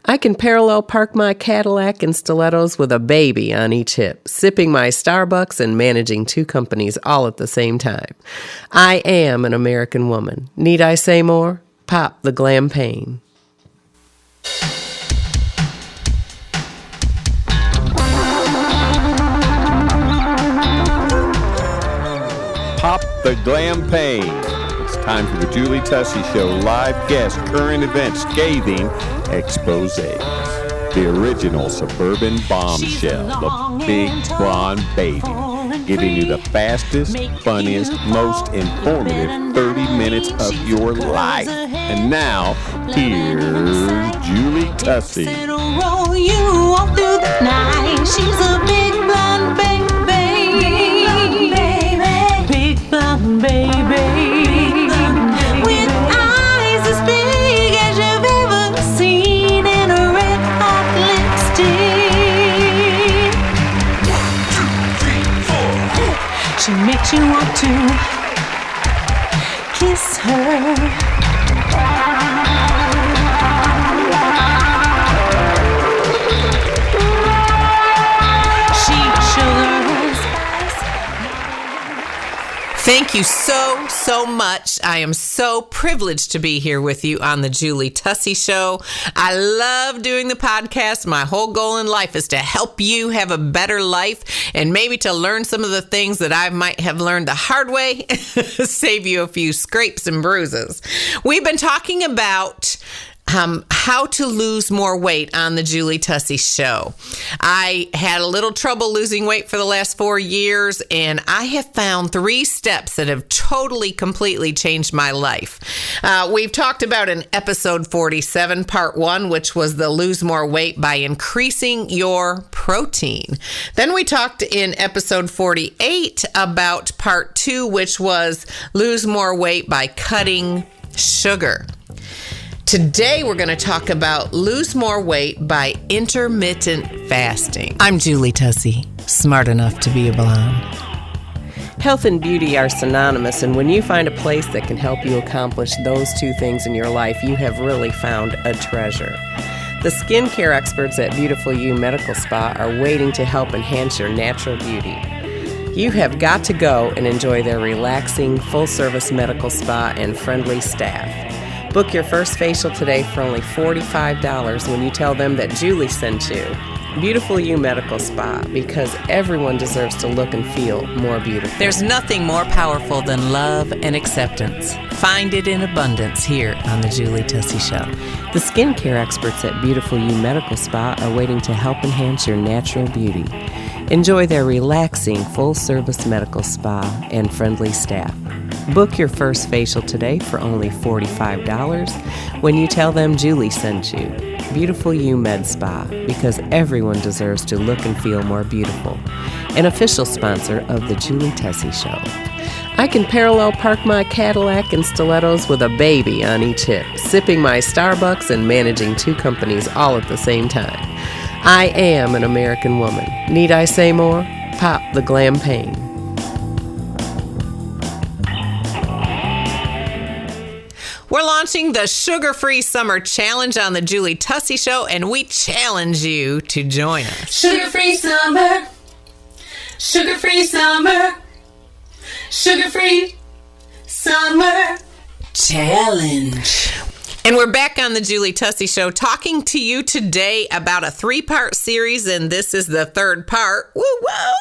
I can parallel park my Cadillac and stilettos with a baby on each hip, sipping my Starbucks and managing 2 companies all at the same time. I am an American woman. Need I say more? Pop the Glam-pagne. Pop the Glam-pagne. It's time for the Julie Tussey Show live guest current event scathing expose. The original Suburban Bombshell, the big blonde baby, giving you the fastest, funniest, most informative 30 minutes of your life. And now, here's Julie Tussey. She's a big blonde baby, big blonde baby, with eyes as big as you've ever seen in a red hot lipstick. 1, 2, 3, 4. She makes you want to kiss her. Thank you so much. I am so privileged to be here with you on the Julie Tussey Show. I love doing the podcast. My whole goal in life is to help you have a better life and maybe to learn some of the things that I might have learned the hard way, save you a few scrapes and bruises. We've been talking about how to lose more weight on the Julie Tussey Show. I had a little trouble losing weight for the last 4 years, and I have found 3 steps that have totally, completely changed my life. We've talked about in episode 47, part 1, which was the lose more weight by increasing your protein. Then we talked in episode 48 about part 2, which was lose more weight by cutting sugar. Today, we're going to talk about lose more weight by intermittent fasting. I'm Julie Tussey, smart enough to be a blonde. Health and beauty are synonymous, and when you find a place that can help you accomplish those 2 things in your life, you have really found a treasure. The skincare experts at Beautiful You Medical Spa are waiting to help enhance your natural beauty. You have got to go and enjoy their relaxing, full-service medical spa and friendly staff. Book your first facial today for only $45 when you tell them that Julie sent you. Beautiful You Medical Spa, because everyone deserves to look and feel more beautiful. There's nothing more powerful than love and acceptance. Find it in abundance here on the Julie Tussey Show. The skincare experts at Beautiful You Medical Spa are waiting to help enhance your natural beauty. Enjoy their relaxing, full-service medical spa and friendly staff. Book your first facial today for only $45 when you tell them Julie sent you. Beautiful You Med Spa, because everyone deserves to look and feel more beautiful. An official sponsor of the Julie Tussey Show. I can parallel park my Cadillac and stilettos with a baby on each hip, sipping my Starbucks and managing 2 companies all at the same time. I am an American woman. Need I say more? Pop the Glam-pagne. We're launching the Sugar-Free Summer Challenge on the Julie Tussey Show, and we challenge you to join us. Sugar-free summer, sugar-free summer, sugar-free summer challenge. And we're back on the Julie Tussey Show talking to you today about a 3-part series, and this is the 3rd part. Woo-woo!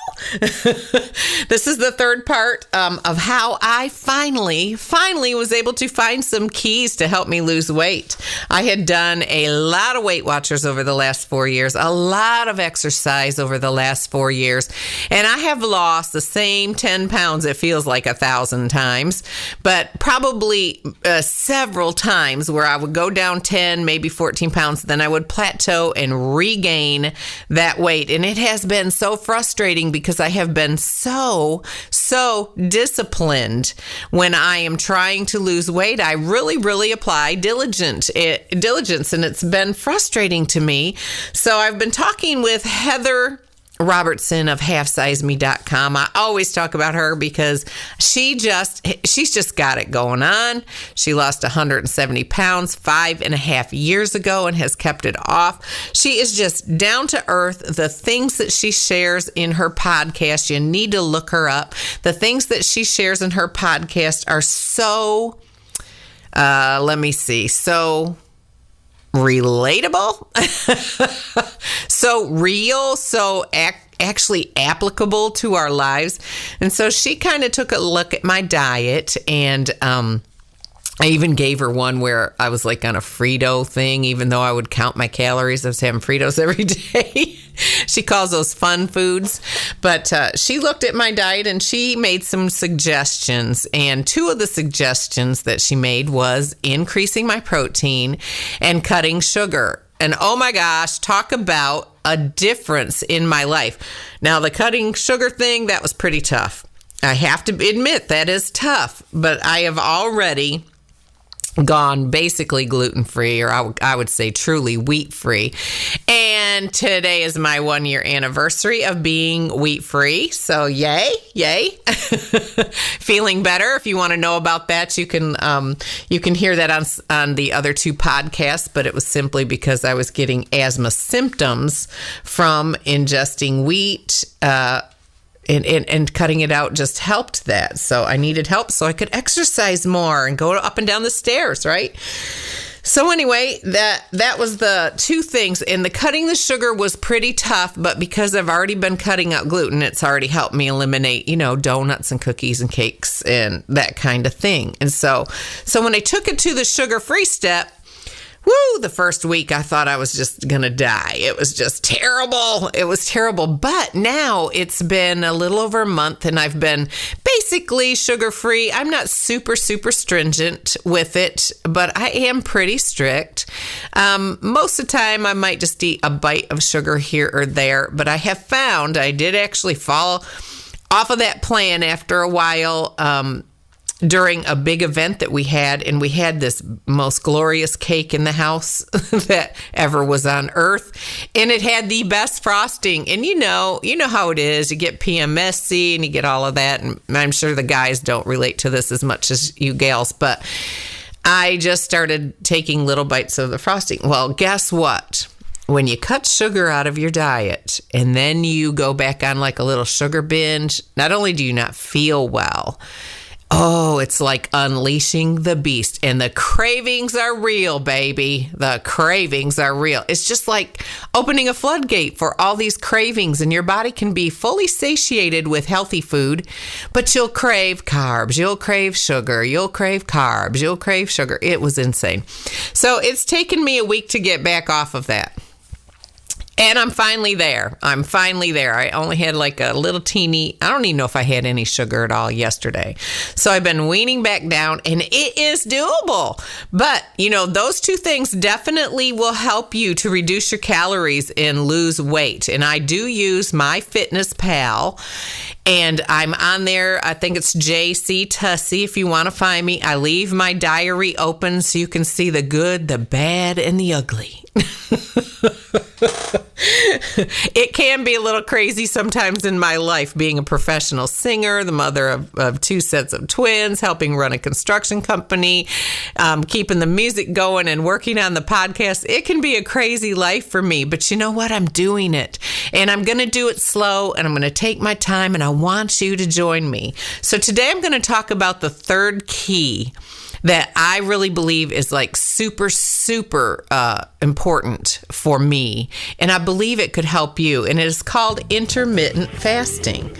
This is the 3rd part of how I finally was able to find some keys to help me lose weight. I had done a lot of Weight Watchers over the last 4 years, a lot of exercise over the last 4 years, and I have lost the same 10 pounds, it feels like 1,000 times, but probably several times where I would go down 10, maybe 14 pounds, then I would plateau and regain that weight. And it has been so frustrating because I have been so disciplined when I am trying to lose weight. I really apply diligence, and it's been frustrating to me. So I've been talking with Heather Robertson of halfsizeme.com. I always talk about her because she's just got it going on. She lost 170 pounds 5.5 years ago and has kept it off. She is just down to earth. The things that she shares in her podcast, you need to look her up. The things that she shares in her podcast are so, so relatable, so real, so actually applicable to our lives. And so she kind of took a look at my diet, and I even gave her one where I was like on a Frito thing, even though I would count my calories. I was having Fritos every day. She calls those fun foods. But she looked at my diet and she made some suggestions. And 2 of the suggestions that she made was increasing my protein and cutting sugar. And oh my gosh, talk about a difference in my life. Now, the cutting sugar thing, that was pretty tough. I have to admit that is tough. But I have already gone basically gluten-free, or I would say truly wheat-free. And today is my 1-year anniversary of being wheat-free. So yay. Feeling better. If you want to know about that, you can hear that on the other 2 podcasts, but it was simply because I was getting asthma symptoms from ingesting wheat, and cutting it out just helped that. So I needed help so I could exercise more and go up and down the stairs, right? So anyway, that was the 2 things. And the cutting the sugar was pretty tough, but because I've already been cutting out gluten, it's already helped me eliminate, donuts and cookies and cakes and that kind of thing. And so when I took it to the sugar-free step, the first week I thought I was just going to die. It was just terrible. It was terrible. But now it's been a little over a month and I've been basically sugar-free. I'm not super, super stringent with it, but I am pretty strict. Most of the time I might just eat a bite of sugar here or there, but I have found I did actually fall off of that plan after a while, during a big event that we had, and we had this most glorious cake in the house that ever was on earth, and it had the best frosting. And you know how it is. You get PMSC and you get all of that, and I'm sure the guys don't relate to this as much as you gals, but I just started taking little bites of the frosting. Well, guess what? When you cut sugar out of your diet and then you go back on like a little sugar binge, not only do you not feel well, it's like unleashing the beast. And the cravings are real, baby. The cravings are real. It's just like opening a floodgate for all these cravings, and your body can be fully satiated with healthy food, but you'll crave carbs, you'll crave sugar, you'll crave carbs, you'll crave sugar. It was insane. So it's taken me a week to get back off of that. And I'm finally there. I only had like a little teeny, I don't even know if I had any sugar at all yesterday. So I've been weaning back down, and it is doable. But, those 2 things definitely will help you to reduce your calories and lose weight. And I do use MyFitnessPal, and I'm on there. I think it's JC Tussey if you want to find me. I leave my diary open so you can see the good, the bad, and the ugly. It can be a little crazy sometimes in my life, being a professional singer, the mother of 2 sets of twins, helping run a construction company, keeping the music going and working on the podcast. It can be a crazy life for me, but you know what? I'm doing it, and I'm going to do it slow, and I'm going to take my time, and I want you to join me. So today I'm going to talk about the 3rd key that I really believe is like super, super important for me. And I believe it could help you. And it is called intermittent fasting.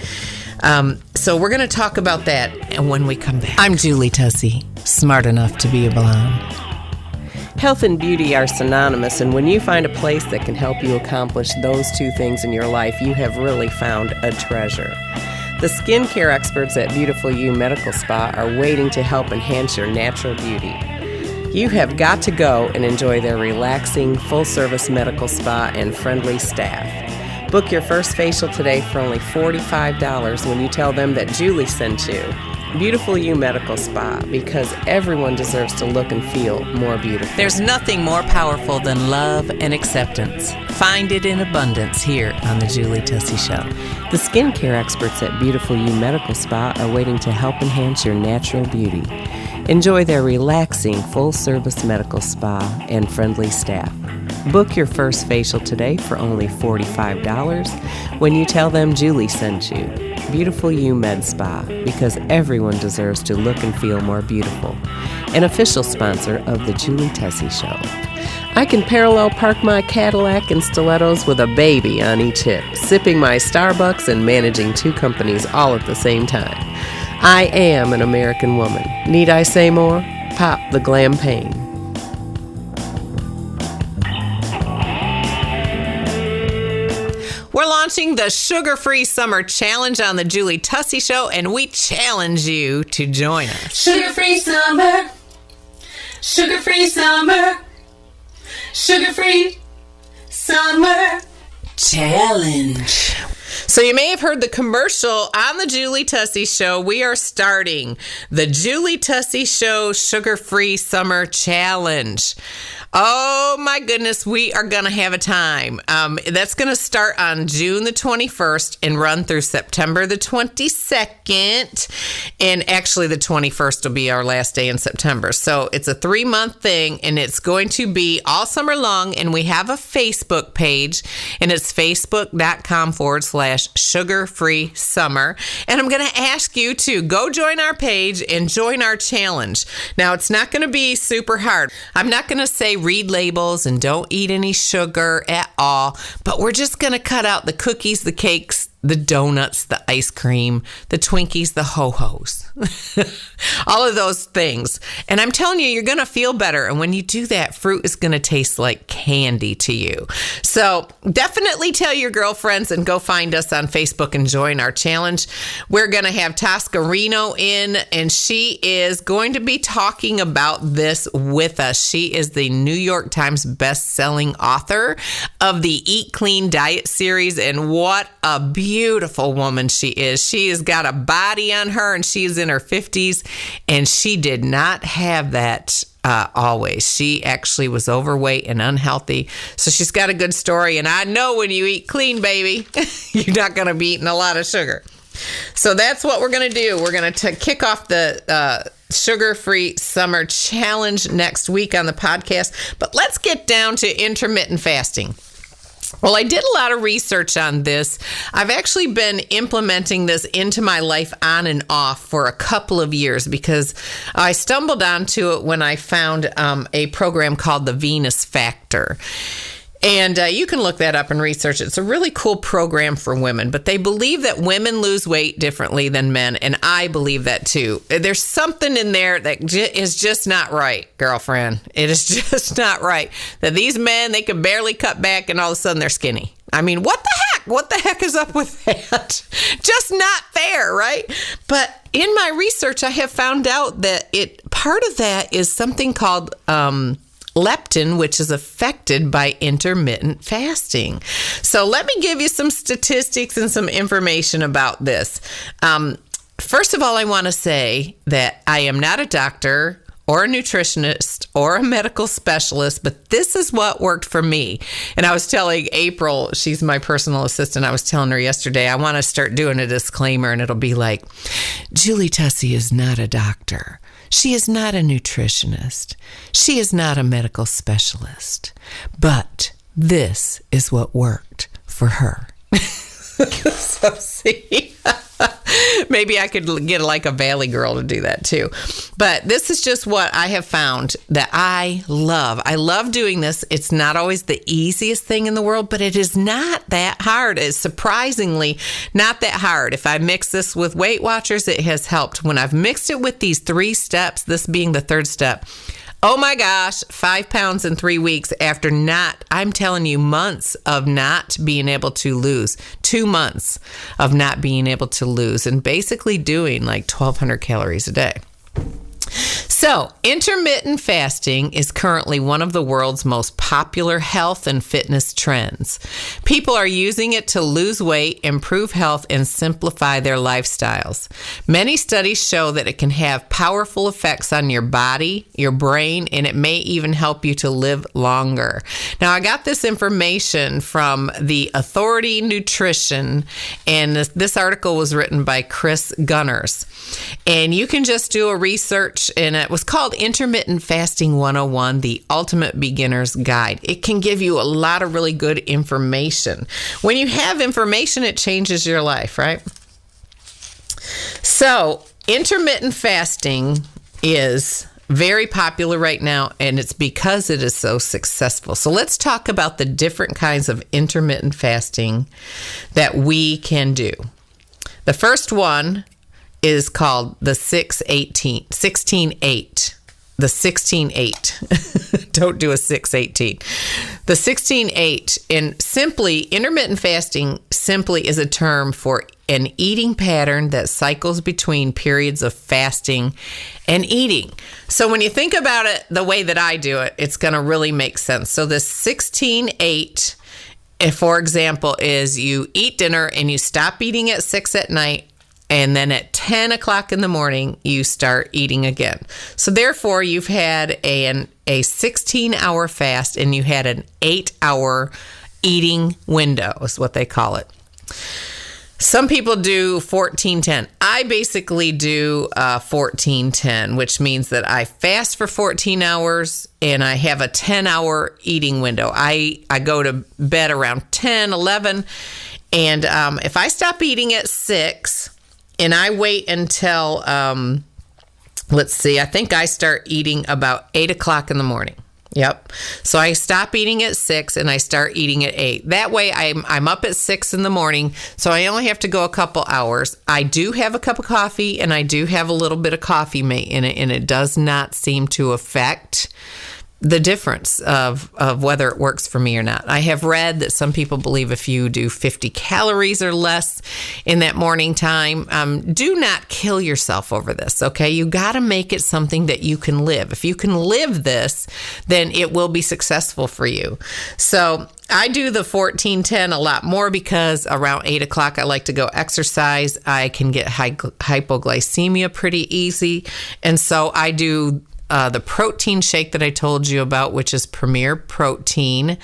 So we're going to talk about that when we come back. I'm Julie Tussey, smart enough to be a blonde. Health and beauty are synonymous, and when you find a place that can help you accomplish those 2 things in your life, you have really found a treasure. The skincare experts at Beautiful You Medical Spa are waiting to help enhance your natural beauty. You have got to go and enjoy their relaxing, full-service medical spa and friendly staff. Book your first facial today for only $45 when you tell them that Julie sent you. Beautiful You Medical Spa, because everyone deserves to look and feel more beautiful. There's nothing more powerful than love and acceptance. Find it in abundance here on the Julie Tussey Show. The skincare experts at Beautiful You Medical Spa are waiting to help enhance your natural beauty. Enjoy their relaxing, full-service medical spa and friendly staff. Book your first facial today for only $45 when you tell them Julie sent you. Beautiful You Med Spa, because everyone deserves to look and feel more beautiful. An official sponsor of the Julie Tussey Show. I can parallel park my Cadillac and stilettos with a baby on each hip, sipping my Starbucks and managing 2 companies all at the same time. I am an American woman. Need I say more? Pop the Glam-pagne. We're launching the Sugar-Free Summer Challenge on the Julie Tussey Show, and we challenge you to join us. Sugar-free summer. Sugar-free summer. Sugar-free summer challenge. So you may have heard the commercial on the Julie Tussey Show. We are starting the Julie Tussey Show Sugar-Free Summer Challenge. Oh my goodness, we are going to have a time. That's going to start on June the 21st and run through September the 22nd. And actually the 21st will be our last day in September. So it's a 3-month thing, and it's going to be all summer long. And we have a Facebook page, and it's facebook.com/sugar-free summer. And I'm going to ask you to go join our page and join our challenge. Now, it's not going to be super hard. I'm not going to say read labels and don't eat any sugar at all, but we're just going to cut out the cookies, the cakes, the donuts, the ice cream, the Twinkies, the ho-hos, all of those things. And I'm telling you, you're going to feel better. And when you do that, fruit is going to taste like candy to you. So definitely tell your girlfriends and go find us on Facebook and join our challenge. We're going to have Toscarino in, and she is going to be talking about this with us. She is the New York Times best-selling author of the Eat Clean Diet series, and what a beautiful woman she is. She has got a body on her, and she's in her 50s, and she did not have that always. She actually was overweight and unhealthy, so she's got a good story. And I know when you eat clean, baby, you're not going to be eating a lot of sugar. So that's what we're going to do. We're going to kick off the Sugar-Free Summer Challenge next week on the podcast. But let's get down to intermittent fasting. Well, I did a lot of research on this. I've actually been implementing this into my life on and off for a couple of years because I stumbled onto it when I found a program called the Venus Factor. And you can look that up and research it. It's a really cool program for women, but they believe that women lose weight differently than men, and I believe that too. There's something in there that is just not right, girlfriend. It is just not right. That these men, they can barely cut back, and all of a sudden they're skinny. I mean, what the heck? What the heck is up with that? Just not fair, right? But in my research, I have found out that part of that is something called leptin, which is affected by intermittent fasting. So let me give you some statistics and some information about this. First of all, I want to say that I am not a doctor or a nutritionist or a medical specialist, but this is what worked for me. And I was telling April, she's my personal assistant, I was telling her yesterday, I want to start doing a disclaimer, and it'll be like, Julie Tussey is not a doctor. She is not a nutritionist. She is not a medical specialist. But this is what worked for her. So see, maybe I could get like a Valley girl to do that too. But this is just what I have found that I love. I love doing this. It's not always the easiest thing in the world, but it is not that hard. It's surprisingly not that hard. If I mix this with Weight Watchers, it has helped. When I've mixed it with these 3 steps, this being the 3rd step, oh my gosh, 5 pounds in 3 weeks after I'm telling you, months of not being able to lose. 2 months of not being able to lose, and basically doing like 1,200 calories a day. So, intermittent fasting is currently one of the world's most popular health and fitness trends. People are using it to lose weight, improve health, and simplify their lifestyles. Many studies show that it can have powerful effects on your body, your brain, and it may even help you to live longer. Now, I got this information from the Authority Nutrition, and this article was written by Chris Gunners. And you can just do a research, and it was called Intermittent Fasting 101, the Ultimate Beginner's Guide. It can give you a lot of really good information. When you have information, it changes your life, right? So, intermittent fasting is very popular right now, and it's because it is so successful. So let's talk about the different kinds of intermittent fasting that we can do. The first one is called the 16-8. The 16-8. Don't do a 6-18. The 16-8. And simply, intermittent fasting simply is a term for an eating pattern that cycles between periods of fasting and eating. So when you think about it the way that I do it, it's going to really make sense. So the 16-8, for example, is you eat dinner and you stop eating at 6 at night. And then at 10 o'clock in the morning, you start eating again. So therefore, you've had a 16-hour fast and you had an 8-hour eating window is what they call it. Some people do 14-10. I basically do 14-10, which means that I fast for 14 hours and I have a 10-hour eating window. I go to bed around 10, 11, and if I stop eating at 6... and I wait until, let's see, I think I start eating about 8 o'clock in the morning. Yep. So I stop eating at 6 and I start eating at 8. That way I'm up at 6 in the morning, so I only have to go a couple hours. I do have a cup of coffee and I do have a little bit of coffee mate in it, and it does not seem to affect the difference of whether it works for me or not. I have read that some people believe if you do 50 calories or less in that morning time, do not kill yourself over this, okay? You got to make it something that you can live. If you can live this, then it will be successful for you. So I do the 14-10 a lot more because around 8 o'clock, I like to go exercise. I can get hypoglycemia pretty easy. And so I do the protein shake that I told you about, which is Premier Protein,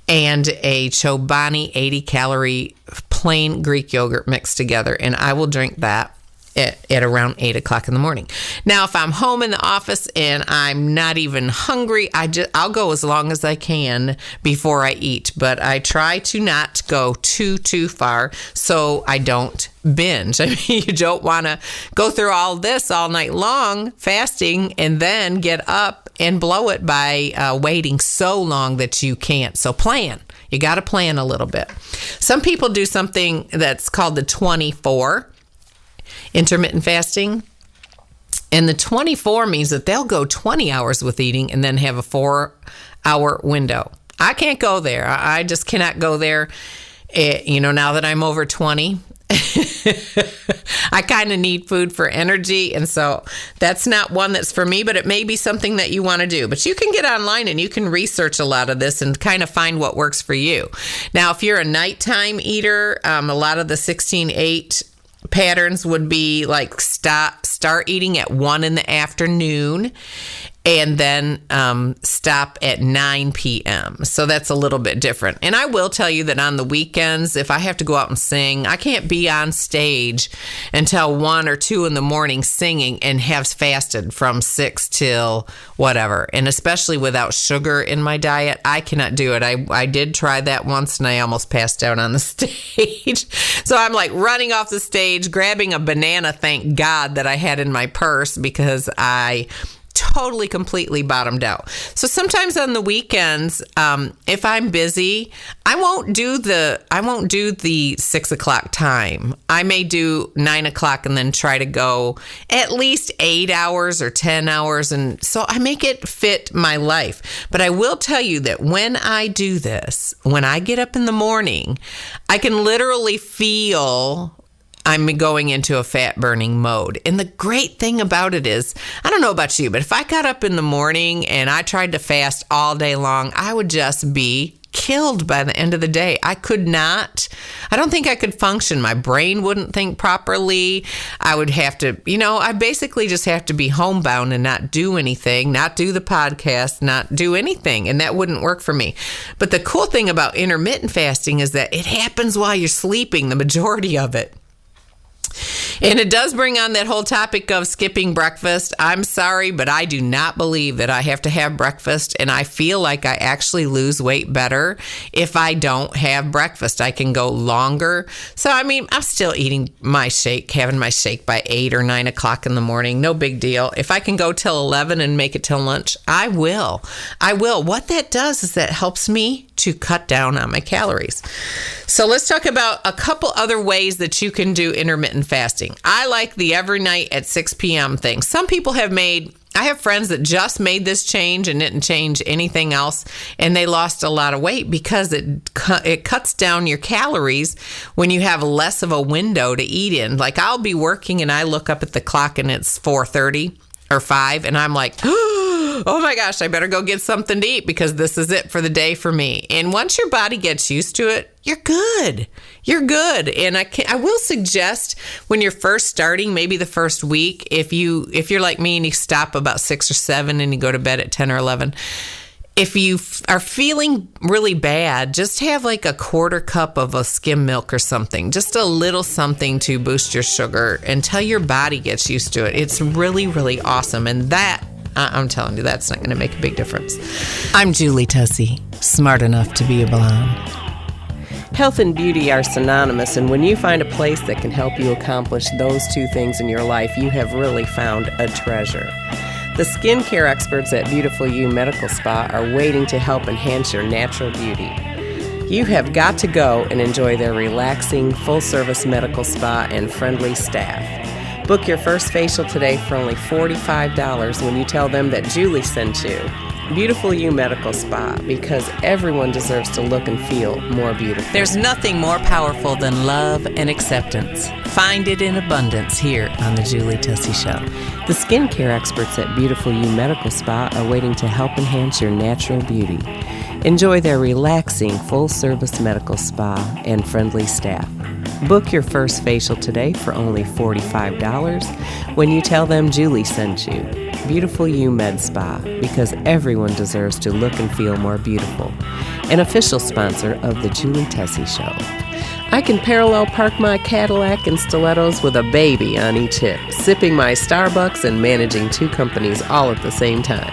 and a Chobani 80-calorie plain Greek yogurt mixed together. And I will drink that at around 8 o'clock in the morning. Now, if I'm home in the office and I'm not even hungry, I'll go as long as I can before I eat. But I try to not go too far so I don't binge. I mean, you don't want to go through all this all night long fasting and then get up and blow it by waiting so long that you can't. So plan. You got to plan a little bit. Some people do something that's called the 24 intermittent fasting. And the 24 means that they'll go 20 hours with eating and then have a 4-hour window. I can't go there. I just cannot go there. Now that I'm over 20, I kind of need food for energy. And so that's not one that's for me, but it may be something that you want to do. But you can get online and you can research a lot of this and kind of find what works for you. Now, if you're a nighttime eater, a lot of the 16-8 patterns would be like start eating at 1 in the afternoon and then stop at 9 p.m. So that's a little bit different. And I will tell you that on the weekends, if I have to go out and sing, I can't be on stage until 1 or 2 in the morning singing and have fasted from 6 till whatever. And especially without sugar in my diet, I cannot do it. I did try that once and I almost passed out on the stage. So I'm like running off the stage, grabbing a banana, thank God that I had in my purse, because I totally, completely bottomed out. So sometimes on the weekends, if I'm busy, I won't do the 6 o'clock time. I may do 9 o'clock and then try to go at least 8 hours or 10 hours. And so I make it fit my life. But I will tell you that when I do this, when I get up in the morning, I can literally feel I'm going into a fat burning mode. And the great thing about it is, I don't know about you, but if I got up in the morning and I tried to fast all day long, I would just be killed by the end of the day. I don't think I could function. My brain wouldn't think properly. I would have to, I basically just have to be homebound and not do anything, not do the podcast, not do anything. And that wouldn't work for me. But the cool thing about intermittent fasting is that it happens while you're sleeping, the majority of it. And it does bring on that whole topic of skipping breakfast. I'm sorry, but I do not believe that I have to have breakfast, and I feel like I actually lose weight better if I don't have breakfast. I can go longer. So, I'm still eating my shake, having my shake by 8 or 9 o'clock in the morning. No big deal. If I can go till 11 and make it till lunch, I will. What that does is that helps me to cut down on my calories. So let's talk about a couple other ways that you can do intermittent fasting. I like the every night at 6 p.m. thing. Some people I have friends that just made this change and didn't change anything else, and they lost a lot of weight because it cuts down your calories when you have less of a window to eat in. Like, I'll be working and I look up at the clock and it's 4:30 or 5, and I'm like, oh my gosh, I better go get something to eat because this is it for the day for me. And once your body gets used to it, you're good. You're good. And I will suggest when you're first starting, maybe the first week, if you're like me and you stop about 6 or 7 and you go to bed at 10 or 11, if you are feeling really bad, just have like a quarter cup of a skim milk or something, just a little something to boost your sugar until your body gets used to it. It's really, really awesome. And that, I'm telling you, that's not going to make a big difference. I'm Julie Tussey, smart enough to be a blonde. Health and beauty are synonymous, and when you find a place that can help you accomplish those two things in your life, you have really found a treasure. The skincare experts at Beautiful You Medical Spa are waiting to help enhance your natural beauty. You have got to go and enjoy their relaxing, full-service medical spa and friendly staff. Book your first facial today for only $45 when you tell them that Julie sent you. Beautiful You Medical Spa, because everyone deserves to look and feel more beautiful. There's nothing more powerful than love and acceptance. Find it in abundance here on the Julie Tussey Show. The skincare experts at Beautiful You Medical Spa are waiting to help enhance your natural beauty. Enjoy their relaxing, full-service medical spa and friendly staff. Book your first facial today for only $45 when you tell them Julie sent you. Beautiful You Med Spa, because everyone deserves to look and feel more beautiful. An official sponsor of the Julie Tussey Show. I can parallel park my Cadillac and stilettos with a baby on each hip, sipping my Starbucks and managing 2 companies all at the same time.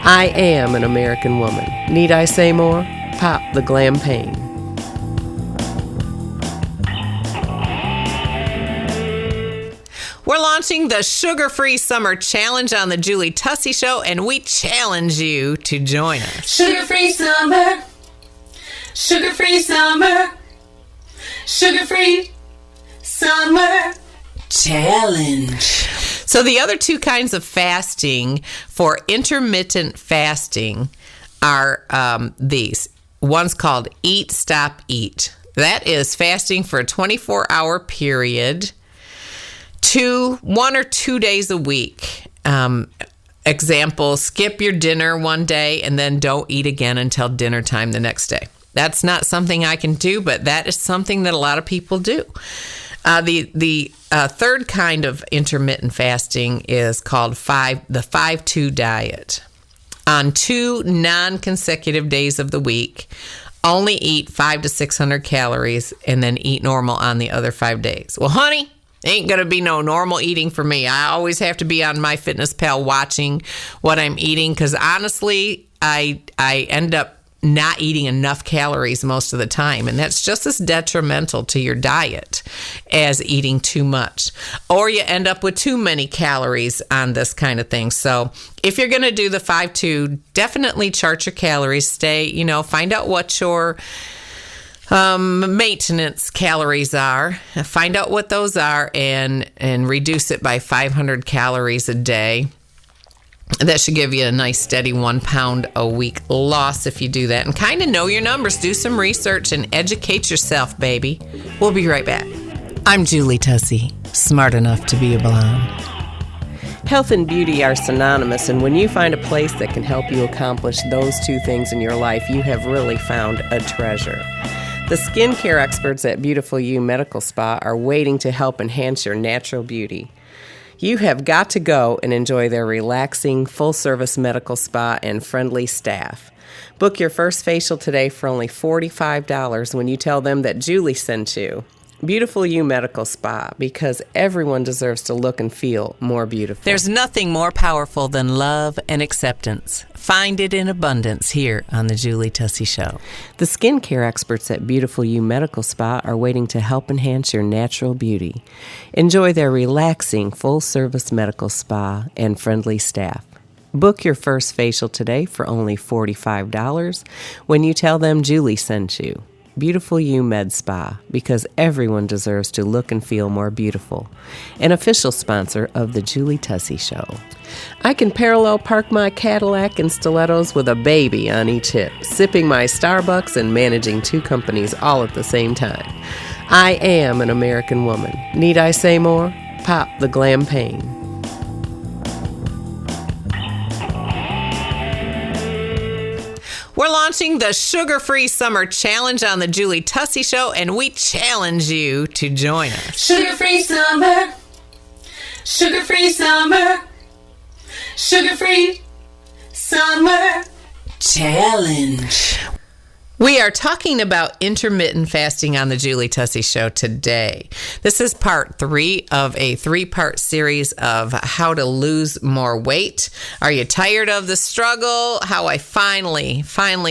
I am an American woman. Need I say more? Pop the Glam-pagne. We're launching the Sugar-Free Summer Challenge on the Julie Tussey Show, and we challenge you to join us. Sugar-free summer, sugar-free summer, sugar-free summer challenge. So the other 2 kinds of fasting for intermittent fasting are these. One's called Eat, Stop, Eat. That is fasting for a 24-hour period, 1 or 2 days a week. Example, skip your dinner one day and then don't eat again until dinner time the next day. That's not something I can do, but that is something that a lot of people do. The third kind of intermittent fasting is called the 5-2 diet. On 2 non-consecutive days of the week, only eat 500 to 600 calories and then eat normal on the other 5 days. Well, honey, ain't gonna be no normal eating for me. I always have to be on MyFitnessPal watching what I'm eating, because honestly, I end up not eating enough calories most of the time, and that's just as detrimental to your diet as eating too much. Or you end up with too many calories on this kind of thing. So if you're going to do the 5-2, definitely chart your calories. Find out what your maintenance calories are. Find out what those are and reduce it by 500 calories a day. That should give you a nice steady 1 pound a week loss if you do that. And kind of know your numbers. Do some research and educate yourself, baby. We'll be right back. I'm Julie Tussey, smart enough to be a blonde. Health and beauty are synonymous, and when you find a place that can help you accomplish those two things in your life, you have really found a treasure. The skincare experts at Beautiful You Medical Spa are waiting to help enhance your natural beauty. You have got to go and enjoy their relaxing, full-service medical spa and friendly staff. Book your first facial today for only $45 when you tell them that Julie sent you. Beautiful You Medical Spa, because everyone deserves to look and feel more beautiful. There's nothing more powerful than love and acceptance. Find it in abundance here on the Julie Tussey Show. The skincare experts at Beautiful You Medical Spa are waiting to help enhance your natural beauty. Enjoy their relaxing, full-service medical spa and friendly staff. Book your first facial today for only $45 when you tell them Julie sent you. Beautiful You Med Spa, because everyone deserves to look and feel more beautiful. An official sponsor of the Julie Tussey Show. I can parallel park my Cadillac and stilettos with a baby on each hip, sipping my Starbucks and managing two companies all at the same time. I am an American woman. Need I say more? Pop the Glam-pagne. We're launching the Sugar-Free Summer Challenge on the Julie Tussey Show, and we challenge you to join us. Sugar-free summer, sugar-free summer, sugar-free summer challenge. We are talking about intermittent fasting on the Julie Tussey Show today. This is part 3 of a 3-part series of how to lose more weight. Are you tired of the struggle? How I finally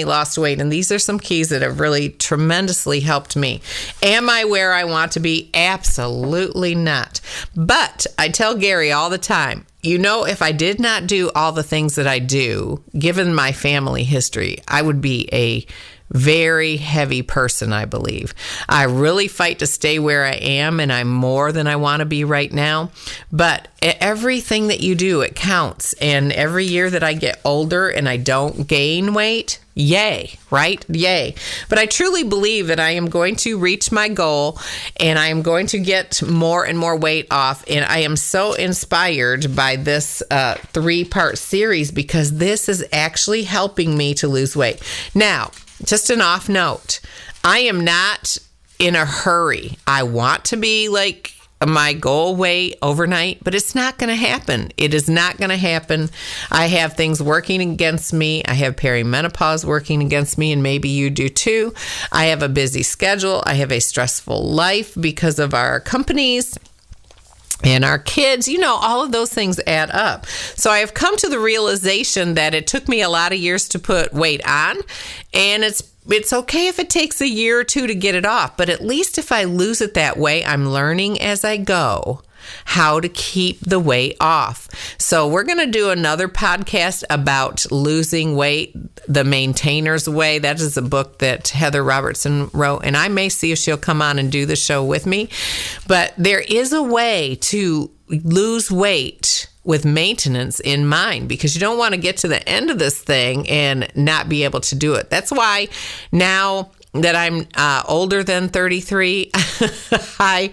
lost weight. And these are some keys that have really tremendously helped me. Am I where I want to be? Absolutely not. But I tell Gary all the time, you know, if I did not do all the things that I do, given my family history, I would be a very heavy person, I believe. I really fight to stay where I am, and I'm more than I want to be right now. But everything that you do, it counts. And every year that I get older and I don't gain weight, yay, right? Yay. But I truly believe that I am going to reach my goal, and I am going to get more and more weight off. And I am so inspired by this 3-part series, because this is actually helping me to lose weight. Now, just an off note, I am not in a hurry. I want to be like my goal weight overnight, but it's not going to happen. It is not going to happen. I have things working against me. I have perimenopause working against me, and maybe you do too. I have a busy schedule. I have a stressful life because of our companies and our kids. You know, all of those things add up. So I have come to the realization that it took me a lot of years to put weight on, and it's okay if it takes a year or two to get it off, but at least if I lose it that way, I'm learning as I go how to keep the weight off. So we're going to do another podcast about losing weight, The Maintainer's Way. That is a book that Heather Robertson wrote, and I may see if she'll come on and do the show with me. But there is a way to lose weight with maintenance in mind, because you don't want to get to the end of this thing and not be able to do it. That's why now that I'm older than 33, I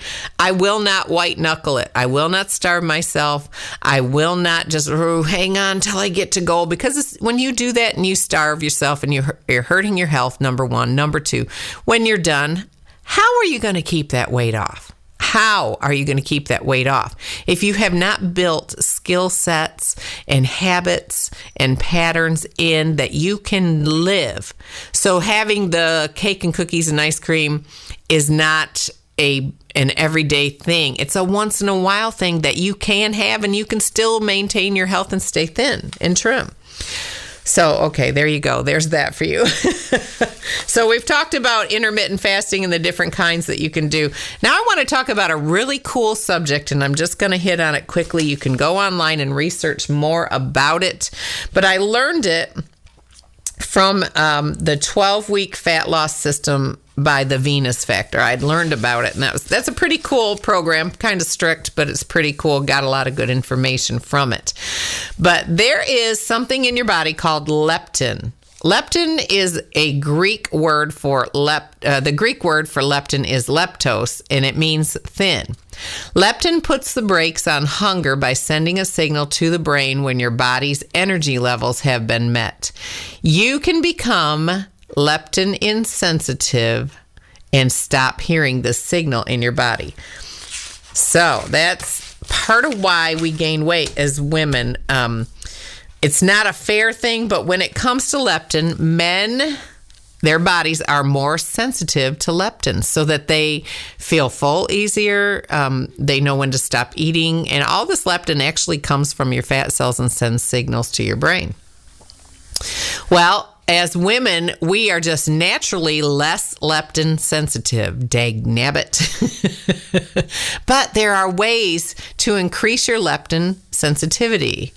will not white knuckle it. I will not starve myself. I will not just hang on till I get to goal, because when you do that and you starve yourself and you're hurting your health, number one. Number two, when you're done, how are you going to keep that weight off? How are you going to keep that weight off if you have not built skill sets and habits and patterns in that you can live? So having the cake and cookies and ice cream is not an everyday thing. It's a once in a while thing that you can have, and you can still maintain your health and stay thin and trim. So, okay, there you go. There's that for you. So we've talked about intermittent fasting and the different kinds that you can do. Now I want to talk about a really cool subject, and I'm just going to hit on it quickly. You can go online and research more about it. But I learned it from the 12-week fat loss system by the Venus Factor. I'd learned about it, and that's a pretty cool program, kind of strict, but it's pretty cool. Got a lot of good information from it. But there is something in your body called leptin. Leptin is a Greek word for the Greek word for leptin is leptos, and it means thin. Leptin puts the brakes on hunger by sending a signal to the brain when your body's energy levels have been met. You can become leptin insensitive and stop hearing the signal in your body. So that's part of why we gain weight as women. It's not a fair thing, but when it comes to leptin, men, their bodies are more sensitive to leptin so that they feel full easier. They know when to stop eating. And all this leptin actually comes from your fat cells and sends signals to your brain. Well, as women, we are just naturally less leptin sensitive. Dagnabbit. But there are ways to increase your leptin sensitivity.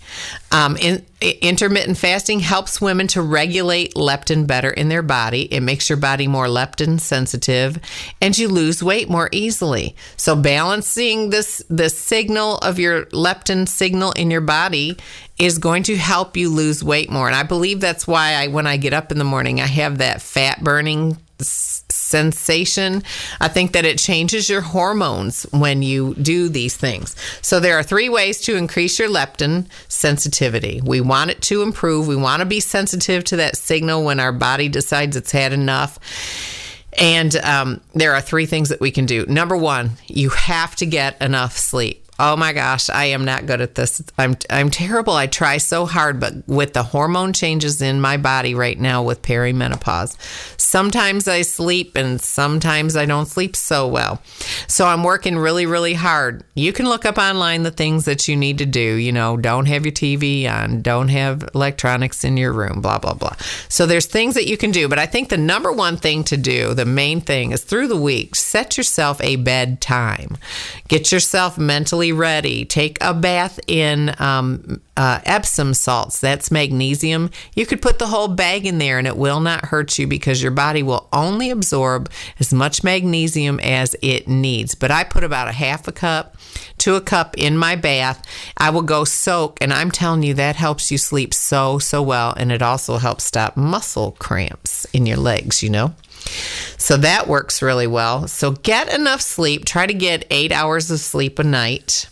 Intermittent fasting helps women to regulate leptin better in their body. It makes your body more leptin sensitive, and you lose weight more easily. So balancing the signal of your leptin signal in your body is going to help you lose weight more. And I believe that's why when I get up in the morning, I have that fat burning sensation. I think that it changes your hormones when you do these things. So there are 3 ways to increase your leptin sensitivity. We want it to improve. We want to be sensitive to that signal when our body decides it's had enough. And there are 3 things that we can do. Number 1, you have to get enough sleep. Oh my gosh, I am not good at this. I'm terrible. I try so hard, but with the hormone changes in my body right now with perimenopause, sometimes I sleep and sometimes I don't sleep so well. So I'm working really, really hard. You can look up online the things that you need to do. You know, don't have your TV on, don't have electronics in your room, blah, blah, blah. So there's things that you can do, but I think the number 1 thing to do, the main thing, is through the week, set yourself a bedtime. Get yourself mentally ready. Take a bath in Epsom salts. That's magnesium. You could put the whole bag in there and it will not hurt you because your body will only absorb as much magnesium as it needs. But I put about a half a cup to a cup in my bath. I will go soak, and I'm telling you that helps you sleep so well, and it also helps stop muscle cramps in your legs, you know. So that works really well. So get enough sleep. Try to get 8 hours of sleep a night.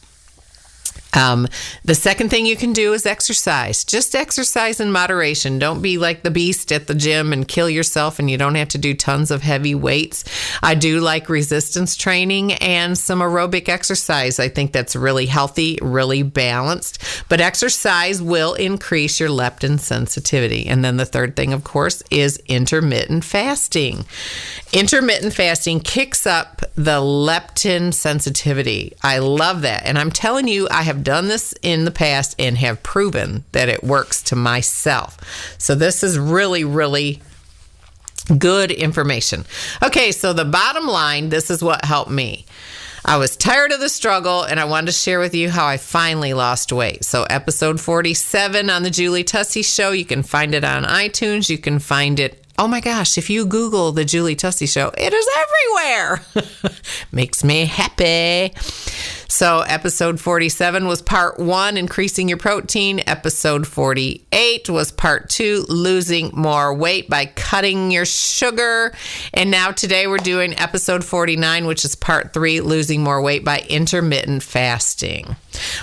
The second thing you can do is exercise. Just exercise in moderation. Don't be like the beast at the gym and kill yourself, and you don't have to do tons of heavy weights. I do like resistance training and some aerobic exercise. I think that's really healthy, really balanced. But exercise will increase your leptin sensitivity. And then the third thing, of course, is intermittent fasting. Intermittent fasting kicks up the leptin sensitivity. I love that. And I'm telling you, I have done this in the past and have proven that it works to myself. So this is really, really good information. Okay, so the bottom line, this is what helped me. I was tired of the struggle, and I wanted to share with you how I finally lost weight. So episode 47 on the Julie Tussey Show, you can find it on iTunes. You can find it, oh my gosh, if you Google the Julie Tussey Show, it is everywhere. Makes me happy. So episode 47 was part 1, increasing your protein. Episode 48 was part 2, losing more weight by cutting your sugar. And now today we're doing episode 49, which is part 3, losing more weight by intermittent fasting.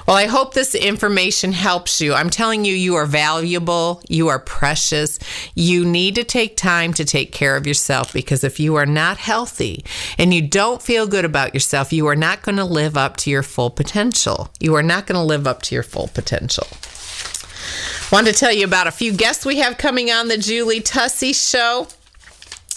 Well, I hope this information helps you. I'm telling you, you are valuable. You are precious. You need to take time to take care of yourself, because if you are not healthy and you don't feel good about yourself, you are not going to live up to your full potential. You are not going to live up to your full potential. Wanted to tell you about a few guests we have coming on the Julie Tussey Show.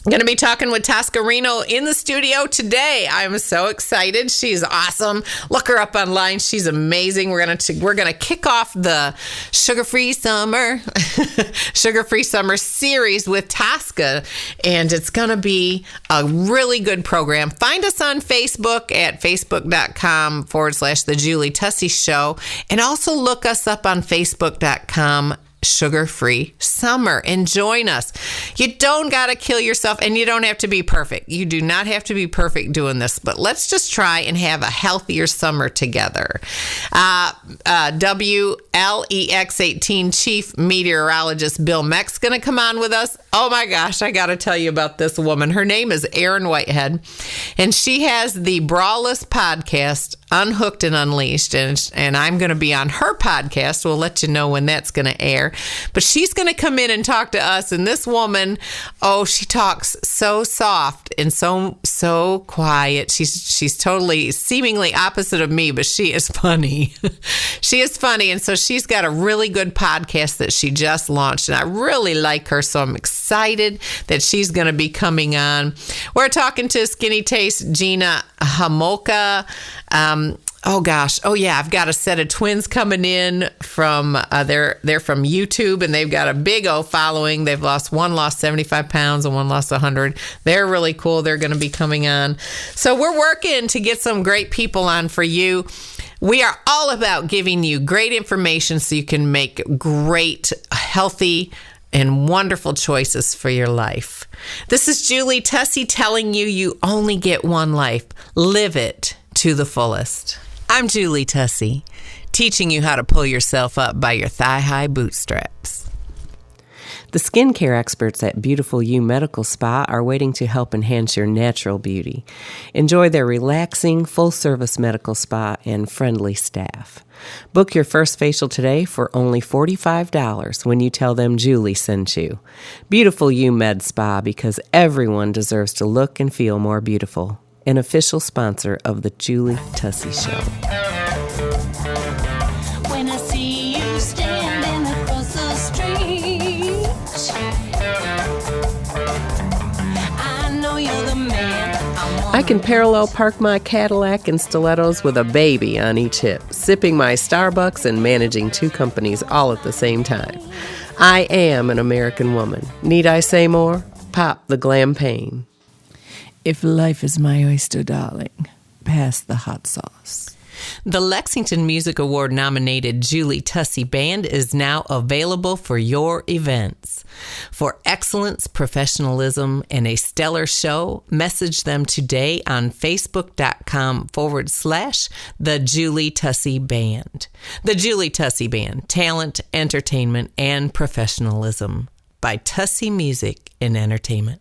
I'm going to be talking with Toscarino in the studio today. I'm so excited. She's awesome. Look her up online. She's amazing. We're going to kick off the Sugar-Free Summer series with Tosca, and it's going to be a really good program. Find us on Facebook at facebook.com/The Julie Tussey Show, and also look us up on facebook.com sugar-free summer and join us. You don't got to kill yourself, and you don't have to be perfect. You do not have to be perfect doing this, but let's just try and have a healthier summer together. WLEX18 Chief Meteorologist Bill Meck's going to come on with us. Oh my gosh, I got to tell you about this woman. Her name is Erin Whitehead, and she has the Brawless podcast, Unhooked and Unleashed, and I'm going to be on her podcast. We'll let you know when that's going to air. But she's going to come in and talk to us, and this woman, she talks so soft and so quiet. She's totally seemingly opposite of me, but she is funny. She is funny, and so she's got a really good podcast that she just launched, and I really like her, so I'm excited that she's going to be coming on. We're talking to Skinny Taste Gina Hamolka. I've got a set of twins coming in from they're from YouTube, and they've got a big old following. One lost 75 pounds and one lost 100. They're really cool. They're going to be coming on. So we're working to get some great people on for you. We are all about giving you great information so you can make great, healthy, and wonderful choices for your life. This is Julie Tussey telling you only get one life. Live it to the fullest. I'm Julie Tussey, teaching you how to pull yourself up by your thigh-high bootstraps. The skincare experts at Beautiful You Medical Spa are waiting to help enhance your natural beauty. Enjoy their relaxing, full-service medical spa and friendly staff. Book your first facial today for only $45 when you tell them Julie sent you. Beautiful You Med Spa, because everyone deserves to look and feel more beautiful. An official sponsor of the Julie Tussey Show. When I see you standing across the street, I know you're the man I can parallel park my Cadillac and stilettos with a baby on each hip, sipping my Starbucks and managing 2 companies all at the same time. I am an American woman. Need I say more? Pop the Glam-pagne. If life is my oyster, darling, pass the hot sauce. The Lexington Music Award nominated Julie Tussey Band is now available for your events. For excellence, professionalism, and a stellar show, message them today on Facebook.com/The Julie Tussey Band. The Julie Tussey Band, talent, entertainment, and professionalism by Tussey Music and Entertainment.